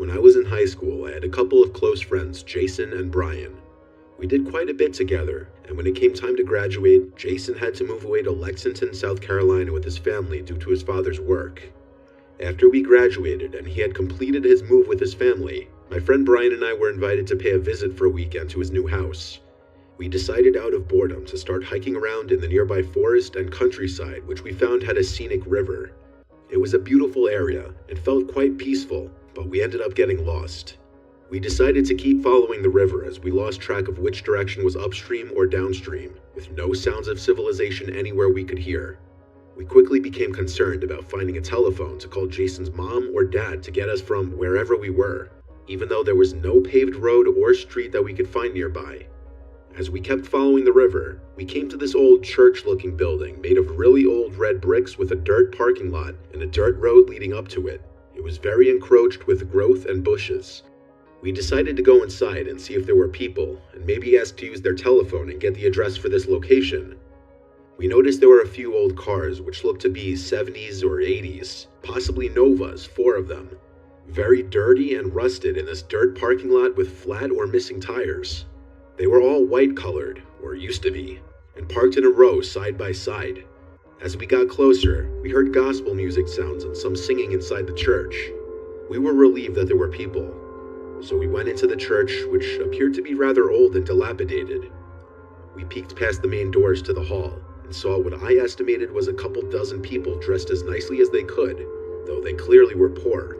When I was in high school, I had a couple of close friends, Jason and Brian. We did quite a bit together, and when it came time to graduate, Jason had to move away to Lexington, South Carolina with his family due to his father's work. After we graduated and he had completed his move with his family, my friend Brian and I were invited to pay a visit for a weekend to his new house. We decided out of boredom to start hiking around in the nearby forest and countryside, which we found had a scenic river. It was a beautiful area and felt quite peaceful, but we ended up getting lost. We decided to keep following the river as we lost track of which direction was upstream or downstream, with no sounds of civilization anywhere we could hear. We quickly became concerned about finding a telephone to call Jason's mom or dad to get us from wherever we were, even though there was no paved road or street that we could find nearby. As we kept following the river, we came to this old church-looking building made of really old red bricks with a dirt parking lot and a dirt road leading up to it. It was very encroached with growth and bushes. We decided to go inside and see if there were people, and maybe ask to use their telephone and get the address for this location. We noticed there were a few old cars which looked to be 70s or 80s, possibly Novas, 4 of them. Very dirty and rusted in this dirt parking lot with flat or missing tires. They were all white colored, or used to be, and parked in a row side by side. As we got closer, we heard gospel music sounds and some singing inside the church. We were relieved that there were people, so we went into the church, which appeared to be rather old and dilapidated. We peeked past the main doors to the hall and saw what I estimated was a couple dozen people dressed as nicely as they could, though they clearly were poor.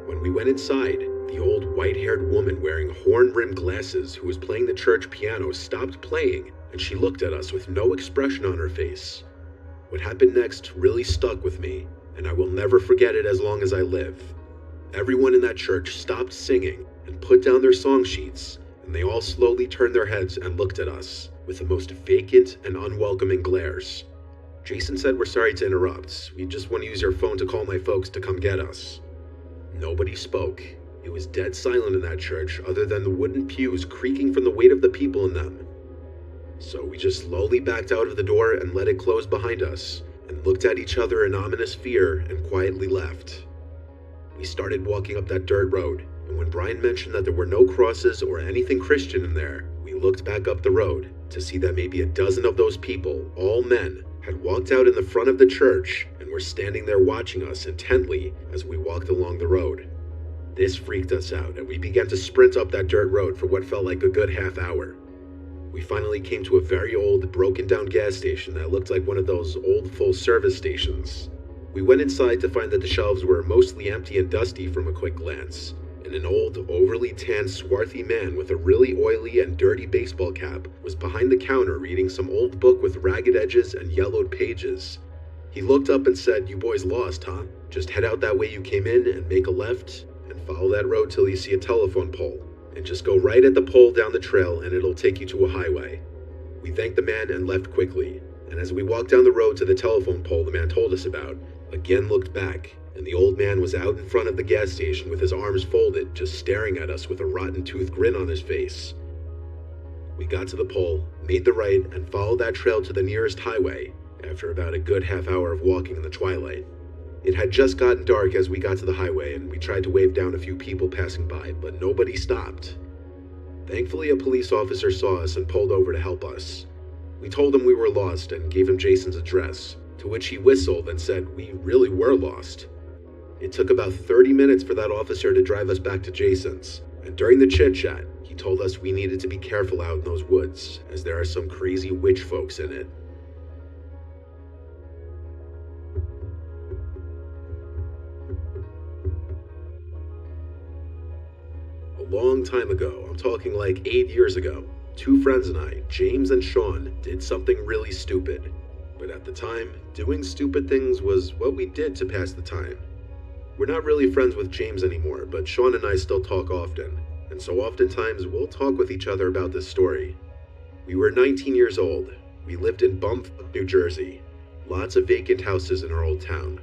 When we went inside, the old white-haired woman wearing horn-rimmed glasses who was playing the church piano stopped playing, and she looked at us with no expression on her face. What happened next really stuck with me, and I will never forget it as long as I live. Everyone in that church stopped singing and put down their song sheets, and they all slowly turned their heads and looked at us with the most vacant and unwelcoming glares. Jason said, "We're sorry to interrupt. We just want to use your phone to call my folks to come get us." Nobody spoke. It was dead silent in that church other than the wooden pews creaking from the weight of the people in them. So we just slowly backed out of the door and let it close behind us, and looked at each other in ominous fear and quietly left. We started walking up that dirt road, and when Brian mentioned that there were no crosses or anything Christian in there, we looked back up the road to see that maybe a dozen of those people, all men, had walked out in the front of the church and were standing there watching us intently as we walked along the road. This freaked us out, and we began to sprint up that dirt road for what felt like a good half hour. We finally came to a very old, broken-down gas station that looked like one of those old full-service stations. We went inside to find that the shelves were mostly empty and dusty from a quick glance, and an old, overly tanned, swarthy man with a really oily and dirty baseball cap was behind the counter reading some old book with ragged edges and yellowed pages. He looked up and said, "You boys lost, huh? Just head out that way you came in and make a left, and follow that road till you see a telephone pole, and just go right at the pole down the trail and it'll take you to a highway." We thanked the man and left quickly, and as we walked down the road to the telephone pole the man told us about, again looked back, and the old man was out in front of the gas station with his arms folded, just staring at us with a rotten-toothed grin on his face. We got to the pole, made the right, and followed that trail to the nearest highway, after about a good half hour of walking in the twilight. It had just gotten dark as we got to the highway, and we tried to wave down a few people passing by, but nobody stopped. Thankfully, a police officer saw us and pulled over to help us. We told him we were lost and gave him Jason's address, to which he whistled and said we really were lost. It took about 30 minutes for that officer to drive us back to Jason's, and during the chit-chat, he told us we needed to be careful out in those woods, as there are some crazy witch folks in it. A long time ago, I'm talking like 8 years ago, 2 friends and I, James and Sean, did something really stupid. But at the time, doing stupid things was what we did to pass the time. We're not really friends with James anymore, but Sean and I still talk often, and so oftentimes we'll talk with each other about this story. We were 19 years old. We lived in Bumfuck, New Jersey. Lots of vacant houses in our old town.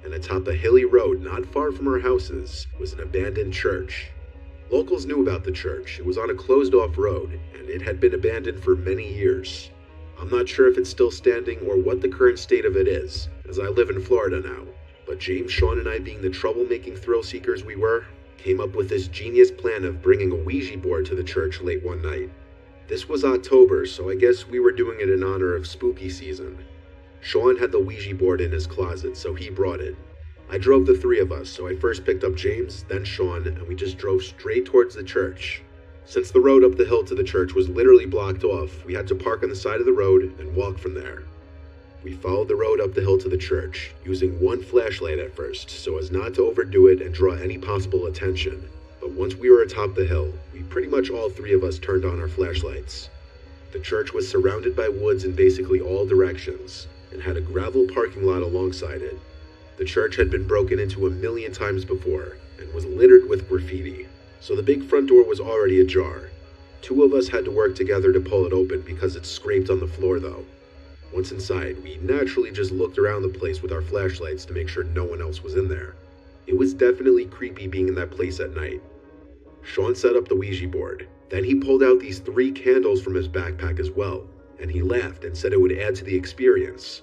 And atop a hilly road not far from our houses was an abandoned church. Locals knew about the church. It was on a closed-off road, and it had been abandoned for many years. I'm not sure if it's still standing or what the current state of it is, as I live in Florida now. But James, Sean, and I, being the troublemaking thrill seekers we were, came up with this genius plan of bringing a Ouija board to the church late one night. This was October, so I guess we were doing it in honor of spooky season. Sean had the Ouija board in his closet, so he brought it. I drove the three of us, so I first picked up James, then Sean, and we just drove straight towards the church. Since the road up the hill to the church was literally blocked off, we had to park on the side of the road and walk from there. We followed the road up the hill to the church, using one flashlight at first, so as not to overdo it and draw any possible attention. But once we were atop the hill, we pretty much all three of us turned on our flashlights. The church was surrounded by woods in basically all directions, and had a gravel parking lot alongside it. The church had been broken into a million times before, and was littered with graffiti, so the big front door was already ajar. Two of us had to work together to pull it open because it scraped on the floor though. Once inside, we naturally just looked around the place with our flashlights to make sure no one else was in there. It was definitely creepy being in that place at night. Sean set up the Ouija board. Then he pulled out these 3 candles from his backpack as well, and he laughed and said it would add to the experience.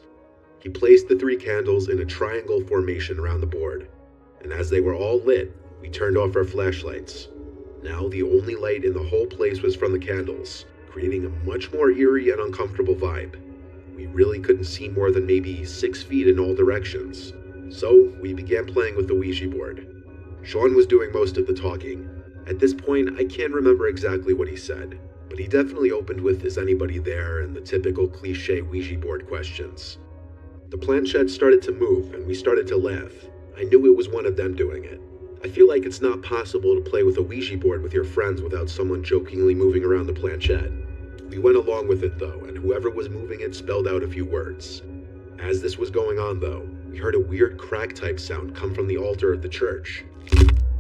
He placed the 3 candles in a triangle formation around the board, and as they were all lit, we turned off our flashlights. Now the only light in the whole place was from the candles, creating a much more eerie and uncomfortable vibe. We really couldn't see more than maybe 6 feet in all directions, so we began playing with the Ouija board. Sean was doing most of the talking. At this point, I can't remember exactly what he said, but he definitely opened with "is anybody there?" and the typical cliche Ouija board questions. The planchette started to move and we started to laugh. I knew it was one of them doing it. I feel like it's not possible to play with a Ouija board with your friends without someone jokingly moving around the planchette. We went along with it though, and whoever was moving it spelled out a few words. As this was going on though, we heard a weird crack type sound come from the altar of the church.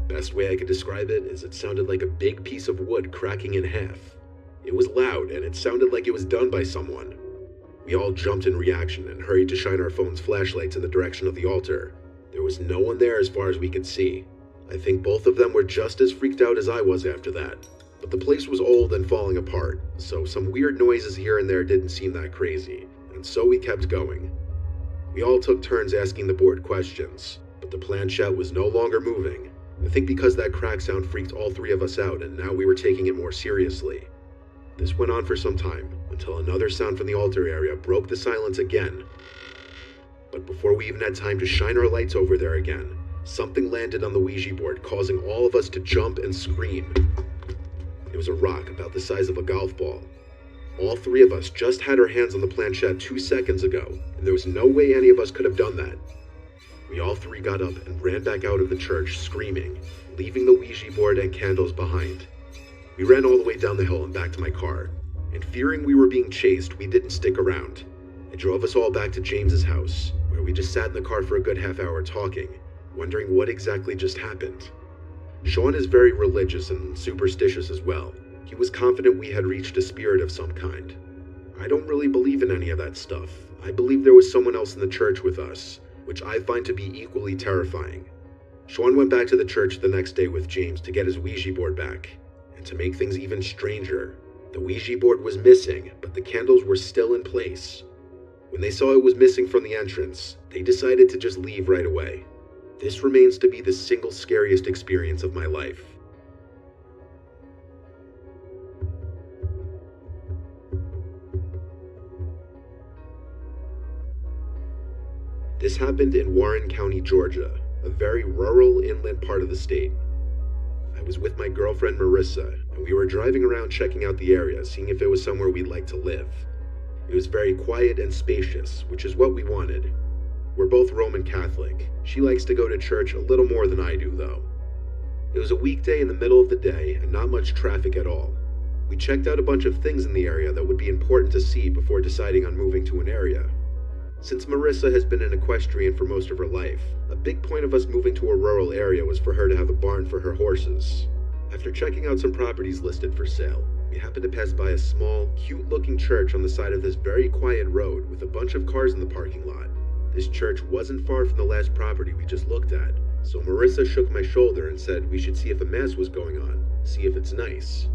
Best way I could describe it is it sounded like a big piece of wood cracking in half. It was loud and it sounded like it was done by someone. We all jumped in reaction and hurried to shine our phone's flashlights in the direction of the altar. There was no one there as far as we could see. I think both of them were just as freaked out as I was after that. But the place was old and falling apart, so some weird noises here and there didn't seem that crazy, and so we kept going. We all took turns asking the board questions, but the planchette was no longer moving. I think because that crack sound freaked all 3 of us out, and now we were taking it more seriously. This went on for some time, until another sound from the altar area broke the silence again. But before we even had time to shine our lights over there again, something landed on the Ouija board, causing all of us to jump and scream. It was a rock about the size of a golf ball. All 3 of us just had our hands on the planchette 2 seconds ago, and there was no way any of us could have done that. We all 3 got up and ran back out of the church screaming, leaving the Ouija board and candles behind. We ran all the way down the hill and back to my car, and fearing we were being chased, we didn't stick around. It drove us all back to James's house, where we just sat in the car for a good half hour talking, wondering what exactly just happened. Sean is very religious and superstitious as well. He was confident we had reached a spirit of some kind. I don't really believe in any of that stuff. I believe there was someone else in the church with us, which I find to be equally terrifying. Sean went back to the church the next day with James to get his Ouija board back. And to make things even stranger, the Ouija board was missing, but the candles were still in place. When they saw it was missing from the entrance, they decided to just leave right away. This remains to be the single scariest experience of my life. This happened in Warren County, Georgia, a very rural inland part of the state. I was with my girlfriend Marissa, and we were driving around checking out the area, seeing if it was somewhere we'd like to live. It was very quiet and spacious, which is what we wanted. We're both Roman Catholic. She likes to go to church a little more than I do, though. It was a weekday in the middle of the day and not much traffic at all. We checked out a bunch of things in the area that would be important to see before deciding on moving to an area. Since Marissa has been an equestrian for most of her life, a big point of us moving to a rural area was for her to have a barn for her horses. After checking out some properties listed for sale, we happened to pass by a small, cute-looking church on the side of this very quiet road with a bunch of cars in the parking lot. This church wasn't far from the last property we just looked at, so Marissa shook my shoulder and said we should see if a mass was going on, see if it's nice.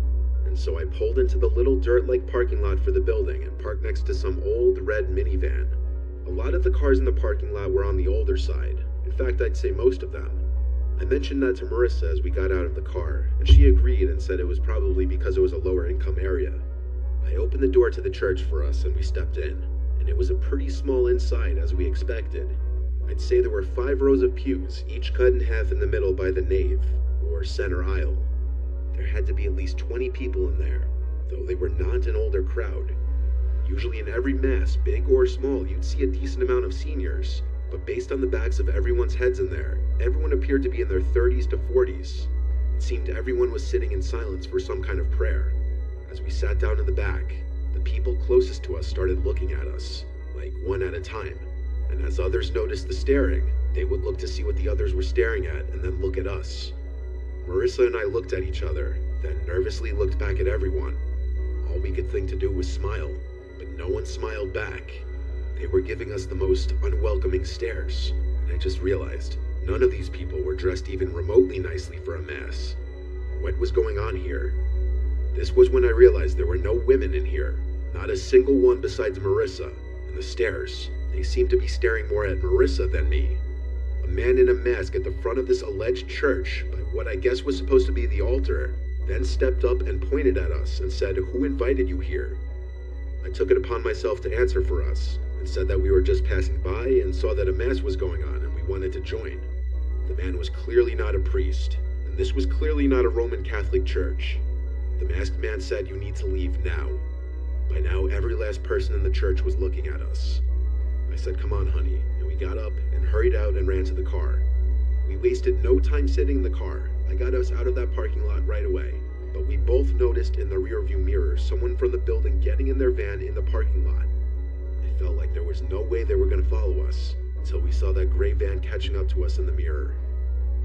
And so I pulled into the little dirt-like parking lot for the building and parked next to some old red minivan. A lot of the cars in the parking lot were on the older side. In fact, I'd say most of them. I mentioned that to Marissa as we got out of the car, and she agreed and said it was probably because it was a lower income area. I opened the door to the church for us and we stepped in, and it was a pretty small inside as we expected. I'd say there were 5 rows of pews, each cut in half in the middle by the nave, or center aisle. There had to be at least 20 people in there, though they were not an older crowd. Usually in every mass, big or small, you'd see a decent amount of seniors, but based on the backs of everyone's heads in there, everyone appeared to be in their 30s to 40s. It seemed everyone was sitting in silence for some kind of prayer. As we sat down in the back, the people closest to us started looking at us, like one at a time, and as others noticed the staring, they would look to see what the others were staring at and then look at us. Marissa and I looked at each other, then nervously looked back at everyone. All we could think to do was smile, but no one smiled back. They were giving us the most unwelcoming stares, and I just realized none of these people were dressed even remotely nicely for a mass. What was going on here? This was when I realized there were no women in here, not a single one besides Marissa, and the stares, they seemed to be staring more at Marissa than me. A man in a mask at the front of this alleged church, by what I guess was supposed to be the altar, then stepped up and pointed at us and said, "Who invited you here?" I took it upon myself to answer for us, and said that we were just passing by and saw that a mass was going on and we wanted to join. The man was clearly not a priest, and this was clearly not a Roman Catholic church. The masked man said, "You need to leave now." By now, every last person in the church was looking at us. I said, "Come on, honey," and we got up and hurried out and ran to the car. We wasted no time sitting in the car. I got us out of that parking lot right away, but we both noticed in the rearview mirror someone from the building getting in their van in the parking lot. It felt like there was no way they were going to follow us until we saw that gray van catching up to us in the mirror.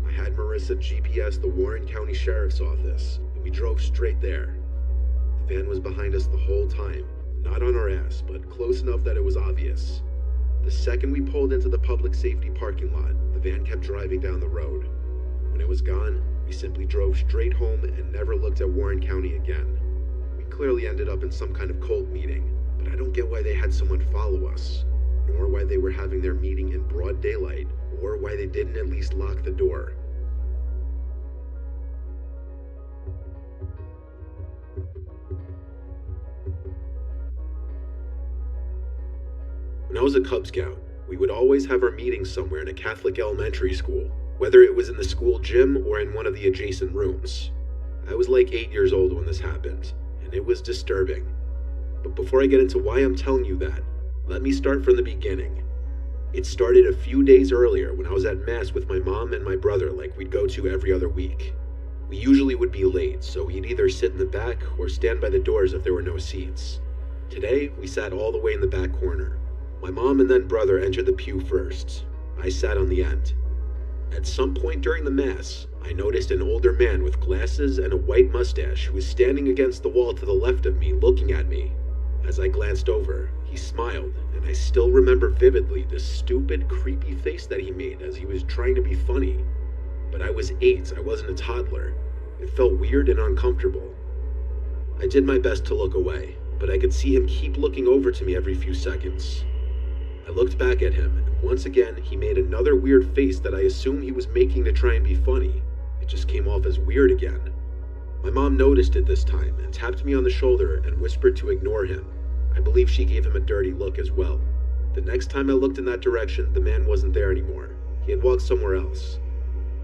I had Marissa GPS the Warren County Sheriff's Office, and we drove straight there. The van was behind us the whole time, not on our ass, but close enough that it was obvious. The second we pulled into the public safety parking lot, the van kept driving down the road. When it was gone, we simply drove straight home and never looked at Warren County again. We clearly ended up in some kind of cult meeting, but I don't get why they had someone follow us, nor why they were having their meeting in broad daylight, or why they didn't at least lock the door. When I was a Cub Scout, we would always have our meetings somewhere in a Catholic elementary school, whether it was in the school gym or in one of the adjacent rooms. I was like 8 years old when this happened, and it was disturbing. But before I get into why I'm telling you that, let me start from the beginning. It started a few days earlier when I was at Mass with my mom and my brother like we'd go to every other week. We usually would be late, so we'd either sit in the back or stand by the doors if there were no seats. Today, we sat all the way in the back corner. My mom and then brother entered the pew first. I sat on the end. At some point during the Mass, I noticed an older man with glasses and a white mustache who was standing against the wall to the left of me, looking at me. As I glanced over, he smiled, and I still remember vividly the stupid, creepy face that he made as he was trying to be funny. But I was 8, I wasn't a toddler. It felt weird and uncomfortable. I did my best to look away, but I could see him keep looking over to me every few seconds. I looked back at him, and once again, he made another weird face that I assumed he was making to try and be funny. It just came off as weird again. My mom noticed it this time and tapped me on the shoulder and whispered to ignore him. I believe she gave him a dirty look as well. The next time I looked in that direction, the man wasn't there anymore. He had walked somewhere else.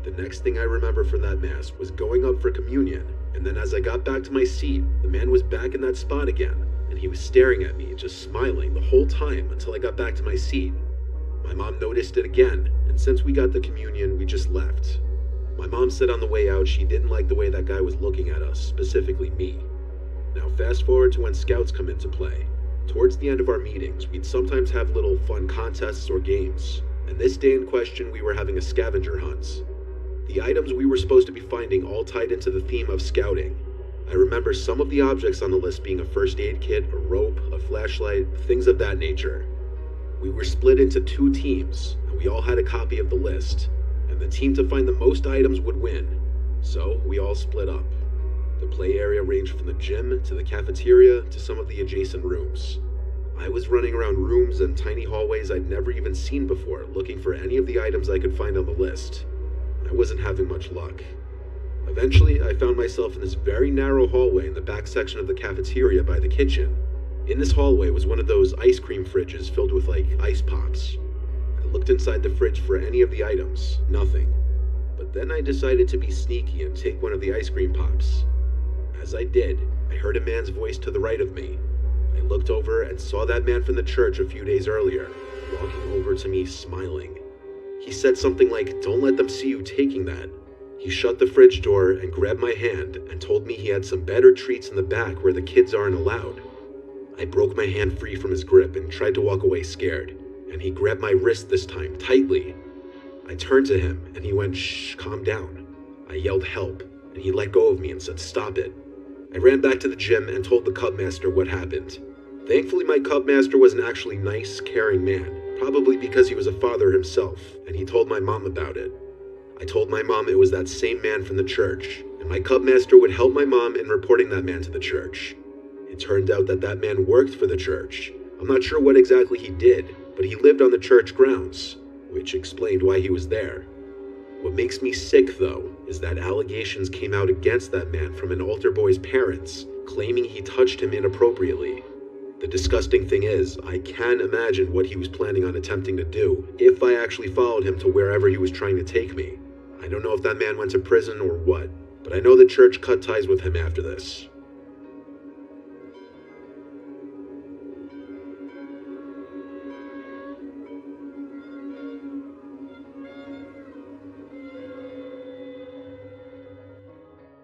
The next thing I remember from that Mass was going up for communion, and then as I got back to my seat, the man was back in that spot again, and he was staring at me, just smiling the whole time until I got back to my seat. My mom noticed it again, and since we got the communion, we just left. My mom said on the way out she didn't like the way that guy was looking at us, specifically me. Now fast forward to when scouts come into play. Towards the end of our meetings, we'd sometimes have little fun contests or games, and this day in question we were having a scavenger hunt. The items we were supposed to be finding all tied into the theme of scouting. I remember some of the objects on the list being a first aid kit, a rope, a flashlight, things of that nature. We were split into 2 teams, and we all had a copy of the list, and the team to find the most items would win. So we all split up. The play area ranged from the gym to the cafeteria to some of the adjacent rooms. I was running around rooms and tiny hallways I'd never even seen before, looking for any of the items I could find on the list. I wasn't having much luck. Eventually, I found myself in this very narrow hallway in the back section of the cafeteria by the kitchen. In this hallway was one of those ice cream fridges filled with ice pops. I looked inside the fridge for any of the items, nothing. But then I decided to be sneaky and take one of the ice cream pops. As I did, I heard a man's voice to the right of me. I looked over and saw that man from the church a few days earlier, walking over to me smiling. He said something like, "Don't let them see you taking that." He shut the fridge door and grabbed my hand and told me he had some better treats in the back where the kids aren't allowed. I broke my hand free from his grip and tried to walk away scared, and he grabbed my wrist this time, tightly. I turned to him and he went, "Shh, calm down." I yelled help, and he let go of me and said, "Stop it." I ran back to the gym and told the Cubmaster what happened. Thankfully, my Cubmaster was an actually nice, caring man, probably because he was a father himself, and he told my mom about it. I told my mom it was that same man from the church, and my Cubmaster would help my mom in reporting that man to the church. It turned out that that man worked for the church. I'm not sure what exactly he did, but he lived on the church grounds, which explained why he was there. What makes me sick, though, is that allegations came out against that man from an altar boy's parents, claiming he touched him inappropriately. The disgusting thing is, I can imagine what he was planning on attempting to do if I actually followed him to wherever he was trying to take me. I don't know if that man went to prison or what, but I know the church cut ties with him after this.